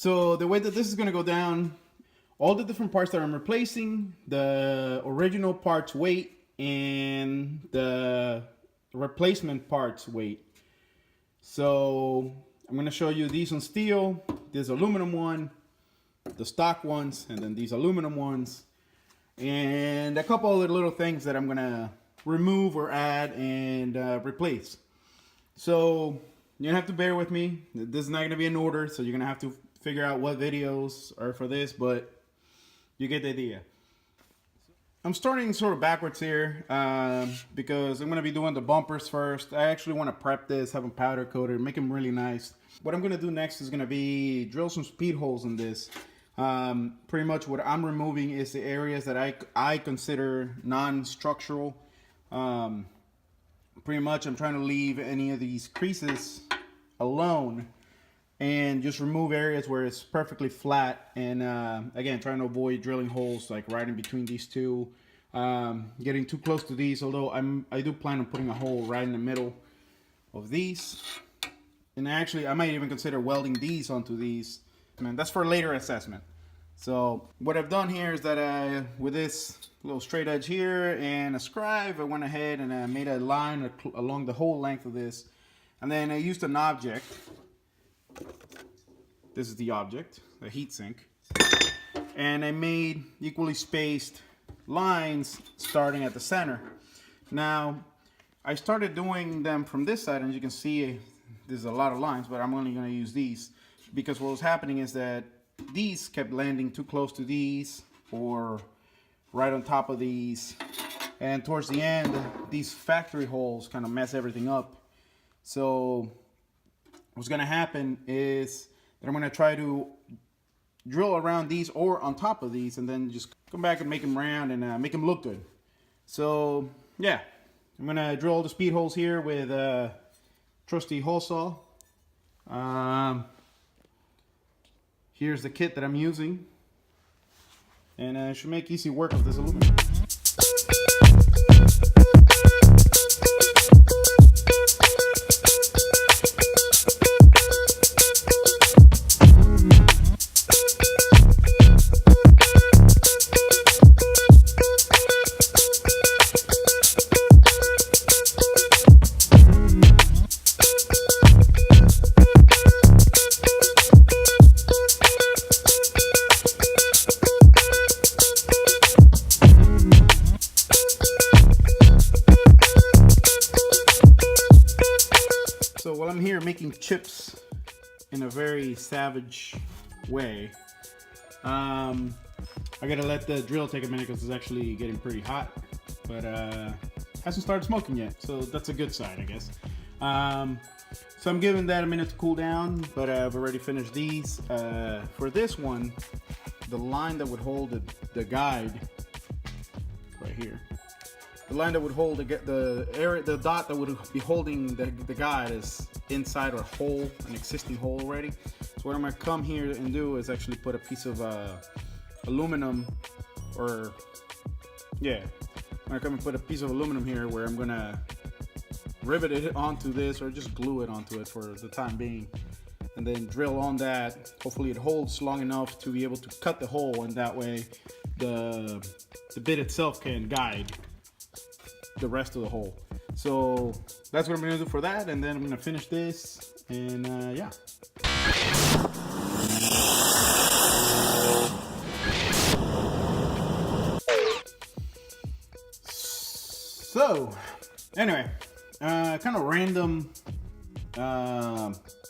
So the way that this is going to go down, all the different parts that I'm replacing, the original parts weight and the replacement parts weight. So I'm going to show you these on steel, this aluminum one, the stock ones, and then these aluminum ones, and a couple of little things that I'm going to remove or add and replace. So you're gonna have to bear with me. This is not gonna be in order, so you're gonna have to figure out what videos are for this, but you get the idea. I'm starting sort of backwards here because I'm gonna be doing the bumpers first. I actually want to prep this, have them powder coated, make them really nice. What I'm gonna do next is gonna be drill some speed holes in this. Pretty much what I'm removing is the areas that I consider non-structural. Pretty much I'm trying to leave any of these creases alone and just remove areas where it's perfectly flat, and again, trying to avoid drilling holes like right in between these two, getting too close to these, although I do plan on putting a hole right in the middle of these. And actually I might even consider welding these onto these. Man, that's for later assessment. So what I've done here is that with this little straight edge here and a scribe, I went ahead and I made a line along the whole length of this, and then I used an object. This is the object, a heat sink, and I made equally spaced lines starting at the center. Now I started doing them from this side, and as you can see there's a lot of lines, but I'm only going to use these because what was happening is that these kept landing too close to these or right on top of these, and towards the end these factory holes kind of mess everything up. So what's going to happen is that I'm going to try to drill around these or on top of these, and then just come back and make them round and make them look good. So yeah, I'm going to drill all the speed holes here with a trusty hole saw. Here's the kit that I'm using, and it should make easy work with this aluminum. So while I'm here making chips in a very savage way, I gotta let the drill take a minute because it's actually getting pretty hot, but hasn't started smoking yet, so that's a good sign, I guess. So I'm giving that a minute to cool down, but I've already finished these. For this one, the line that would hold the guide right here. The line that would hold the dot that would be holding the guide is inside a hole, an existing hole already. So what I'm gonna come here and do is actually put a piece of aluminum, or yeah, I'm gonna come and put a piece of aluminum here where I'm gonna rivet it onto this, or just glue it onto it for the time being, and then drill on that. Hopefully it holds long enough to be able to cut the hole, and that way the bit itself can guide the rest of the hole. So that's what I'm gonna do for that, and then I'm gonna finish this, and yeah. So anyway, kind of random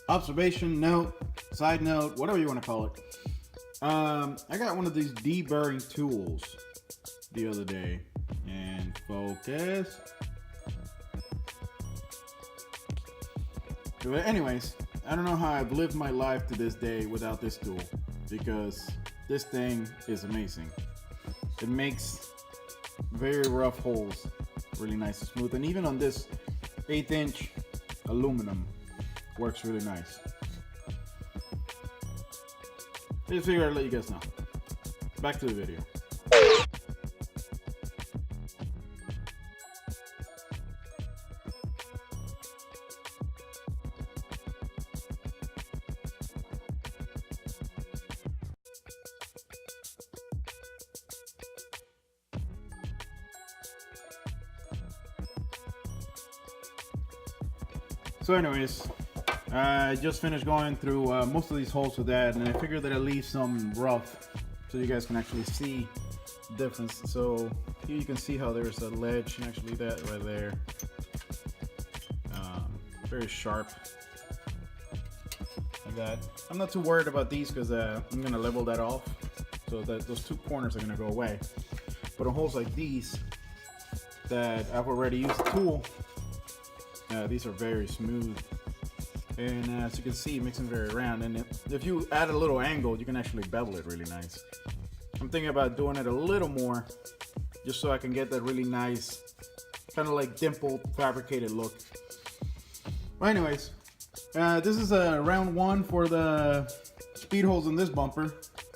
observation, note, side note, whatever you want to call it. I got one of these deburring tools the other day, and focus. But anyways, I don't know how I've lived my life to this day without this tool, because this thing is amazing. It makes very rough holes really nice and smooth, and even on this 1/8" aluminum works really nice. I just figured I'd let you guys know. Back to the video. So anyways, I just finished going through most of these holes with that, and I figured that I leave some rough so you guys can actually see the difference. So here you can see how there's a ledge, and actually that right there, very sharp like that. I'm not too worried about these because I'm gonna level that off so that those two corners are gonna go away. But on holes like these that I've already used the tool, these are very smooth, and as you can see, it makes them very round. And if you add a little angle, you can actually bevel it really nice. I'm thinking about doing it a little more just so I can get that really nice kind of like dimpled fabricated look. Well, anyways, this is a round one for the speed holes in this bumper,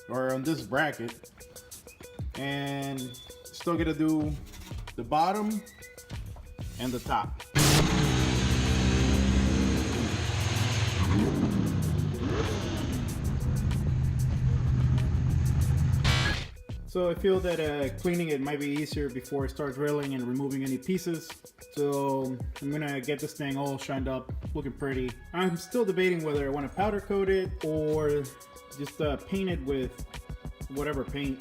or on this bracket, and still gonna do the bottom and the top. So I feel that cleaning it might be easier before I start drilling and removing any pieces. So I'm gonna get this thing all shined up, looking pretty. I'm still debating whether I want to powder coat it or just paint it with whatever paint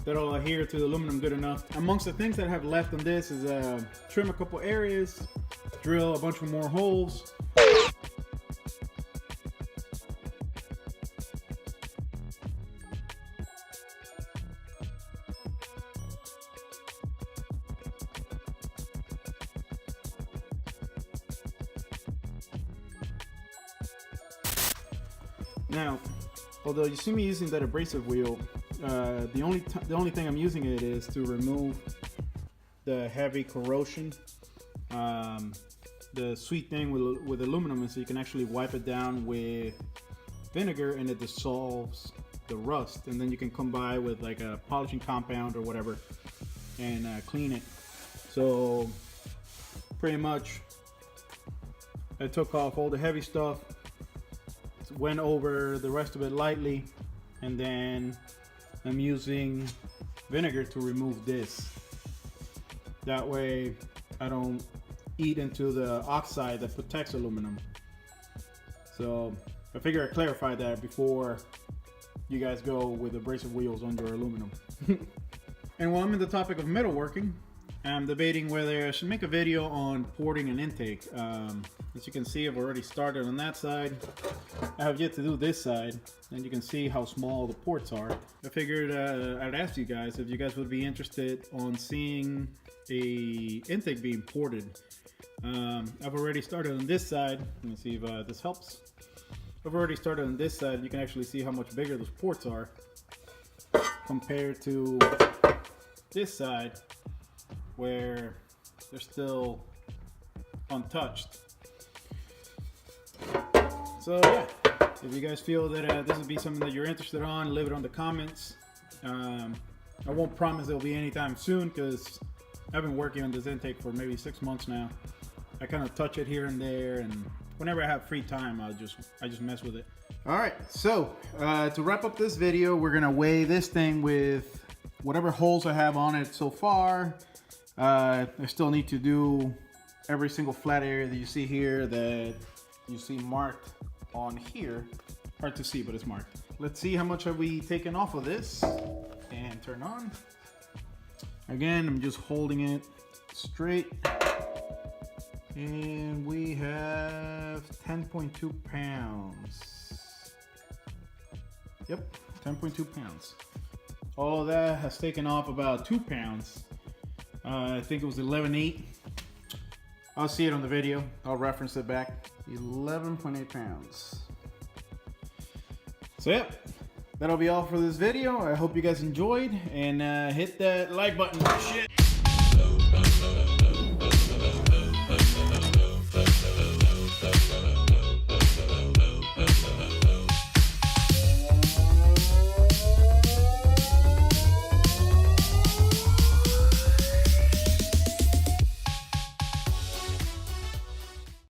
that'll adhere to the aluminum good enough. Amongst the things that I have left on this is trim a couple areas, drill a bunch of more holes. Now, although you see me using that abrasive wheel, the only thing I'm using it is to remove the heavy corrosion. The sweet thing with aluminum is you can actually wipe it down with vinegar and it dissolves the rust, and then you can come by with like a polishing compound or whatever and clean it. So pretty much I took off all the heavy stuff, went over the rest of it lightly, and then I'm using vinegar to remove this. That way I don't eat into the oxide that protects aluminum. So I figure I clarified that before you guys go with abrasive wheels on your aluminum. And while I'm in the topic of metalworking, I'm debating whether I should make a video on porting an intake. As you can see, I've already started on that side. I have yet to do this side, and you can see how small the ports are. I figured I'd ask you guys if you guys would be interested on seeing a intake being ported. I've already started on this side. Let me see if this helps. I've already started on this side. You can actually see how much bigger those ports are compared to this side, where they're still untouched. So yeah, if you guys feel that this would be something that you're interested on, leave it on the comments. I won't promise it'll be anytime soon because I've been working on this intake for maybe 6 months now. I kind of touch it here and there, and whenever I have free time, I just mess with it. All right, so to wrap up this video, we're gonna weigh this thing with whatever holes I have on it so far. I still need to do every single flat area that you see here that you see marked on here. Hard to see, but it's marked. Let's see how much have we taken off of this, and turn on. Again, I'm just holding it straight, and we have 10.2 pounds. Yep, 10.2 pounds. All of that has taken off about 2 pounds. I think it was 11.8. I'll see it on the video. I'll reference it back. 11.8 pounds. So yeah, that'll be all for this video. I hope you guys enjoyed, and hit that like button. Shit.